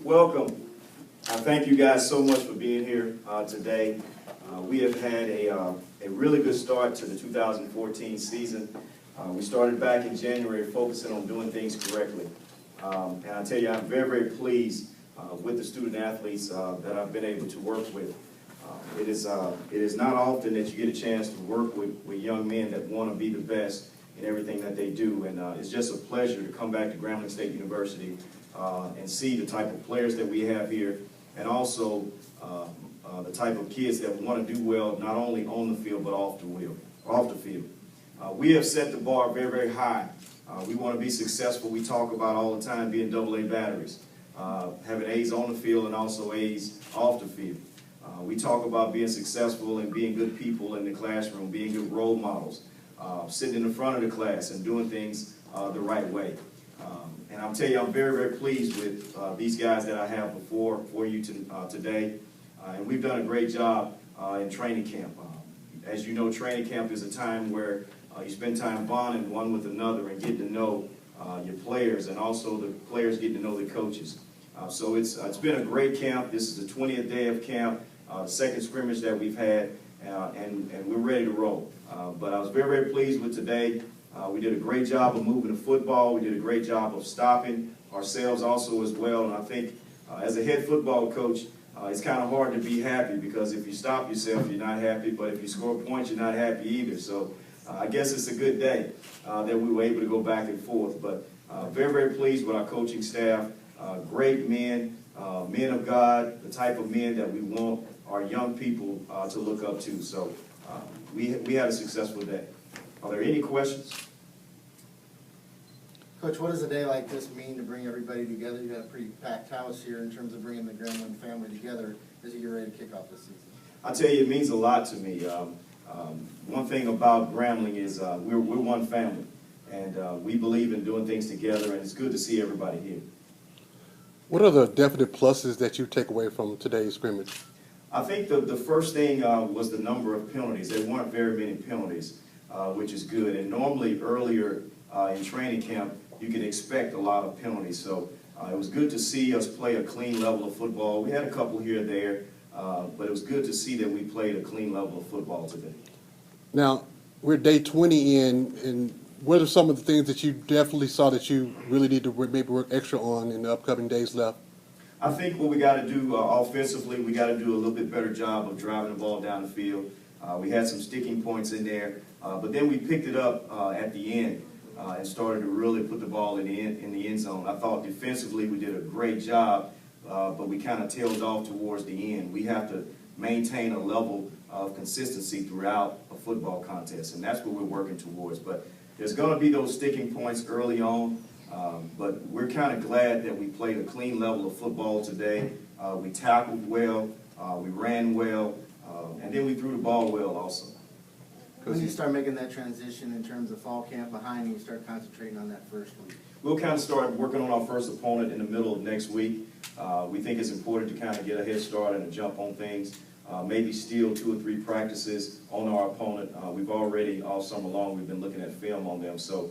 Welcome. Thank you guys so much for being here today. We have had a really good start to the 2014 season. We started back in January focusing on doing things correctly. And I tell you, I'm very, very pleased with the student athletes that I've been able to work with. It is not often that you get a chance to work with young men that want to be the best in everything that they do. And it's just a pleasure to come back to Grambling State University and see the type of players that we have here, and also the type of kids that want to do well not only on the field but off the field. We have set the bar very, very high. We want to be successful. We talk about all the time being AA batteries, having A's on the field and also A's off the field. We talk about being successful and being good people in the classroom, being good role models, sitting in the front of the class and doing things the right way. And I'll tell you, I'm very, very pleased with these guys that I have for you today. And we've done a great job in training camp. As you know, training camp is a time where you spend time bonding one with another and getting to know your players, and also the players getting to know the coaches. So it's been a great camp. This is the 20th day of camp, the second scrimmage that we've had, and we're ready to roll. But I was very, very pleased with today. We did a great job of moving the football. We did a great job of stopping ourselves also as well. And I think as a head football coach, it's kind of hard to be happy, because if you stop yourself, you're not happy. But if you score points, you're not happy either. So I guess it's a good day that we were able to go back and forth. But very, very pleased with our coaching staff. Great men, men of God, the type of men that we want our young people to look up to. So we had a successful day. Are there any questions? Coach, what does a day like this mean to bring everybody together? You got a pretty packed house here in terms of bringing the Grambling family together as you get ready to kick off this season. I'll tell you, it means a lot to me. One thing about Grambling is we're one family, and we believe in doing things together, and it's good to see everybody here. What are the definite pluses that you take away from today's scrimmage? I think the first thing was the number of penalties. There weren't very many penalties, which is good. And normally earlier in training camp, you can expect a lot of penalties. So it was good to see us play a clean level of football. We had a couple here and there, but it was good to see that we played a clean level of football today. Now, we're day 20 in, and what are some of the things that you definitely saw that you really need to maybe work extra on in the upcoming days left? I think what we got to do offensively, we got to do a little bit better job of driving the ball down the field. We had some sticking points in there, but then we picked it up at the end and started to really put the ball in the end zone. I thought defensively we did a great job, but we kind of tailed off towards the end. We have to maintain a level of consistency throughout a football contest, and that's what we're working towards. But there's going to be those sticking points early on, but we're kind of glad that we played a clean level of football today. We tackled well, we ran well, and then we threw the ball well also. When you start making that transition in terms of fall camp behind you, start concentrating on that first week? We'll kind of start working on our first opponent in the middle of next week. We think it's important to kind of get a head start and a jump on things. Maybe steal 2 or 3 practices on our opponent. We've already, all summer long, we've been looking at film on them. So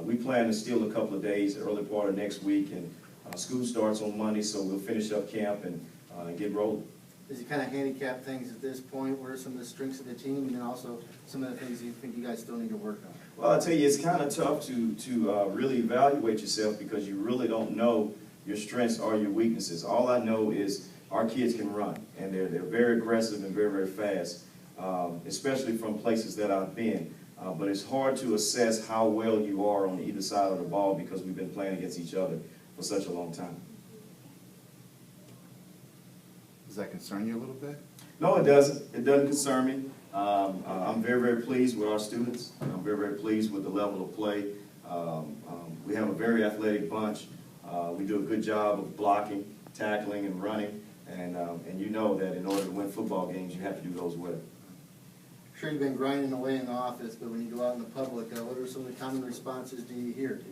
we plan to steal a couple of days, the early part of next week, and school starts on Monday, so we'll finish up camp and get rolling. As you kind of handicap things at this point, what are some of the strengths of the team, and then also some of the things you think you guys still need to work on? Well, I'll tell you, it's kind of tough to really evaluate yourself, because you really don't know your strengths or your weaknesses. All I know is our kids can run, and they're very aggressive and very, very fast, especially from places that I've been. But it's hard to assess how well you are on either side of the ball, because we've been playing against each other for such a long time. Does that concern you a little bit? No, it doesn't. It doesn't concern me. I'm very, very pleased with our students. I'm very, very pleased with the level of play. We have a very athletic bunch. We do a good job of blocking, tackling, and running. And you know that in order to win football games, you have to do those well. I'm sure you've been grinding away in the office, but when you go out in the public, what are some of the common responses do you hear?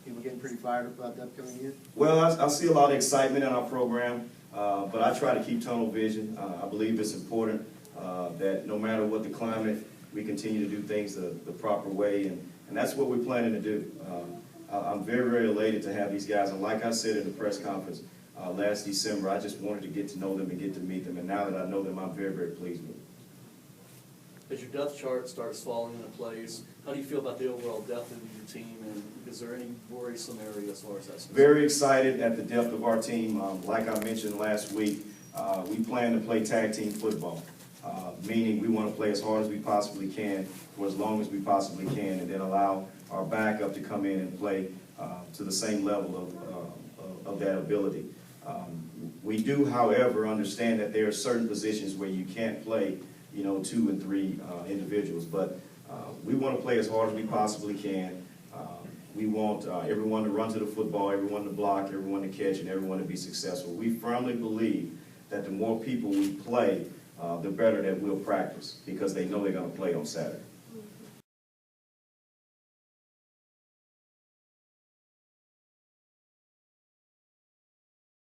People getting pretty fired up about the upcoming year? Well, I see a lot of excitement in our program, but I try to keep tunnel vision. I believe it's important that no matter what the climate, we continue to do things the proper way, and that's what we're planning to do. I'm very, very elated to have these guys, and like I said in the press conference, last December. I just wanted to get to know them and get to meet them, and now that I know them, I'm very, very pleased with them. As your depth chart starts falling into place, how do you feel about the overall depth of your team, and is there any worrisome area as far as that's concerned? Very excited at the depth of our team. Like I mentioned last week, we plan to play tag team football, meaning we want to play as hard as we possibly can for as long as we possibly can, and then allow our backup to come in and play to the same level of that ability. We do, however, understand that there are certain positions where you can't play, 2 and 3 individuals, but we want to play as hard as we possibly can. We want everyone to run to the football, everyone to block, everyone to catch, and everyone to be successful. We firmly believe that the more people we play, the better that we'll practice, because they know they're going to play on Saturday.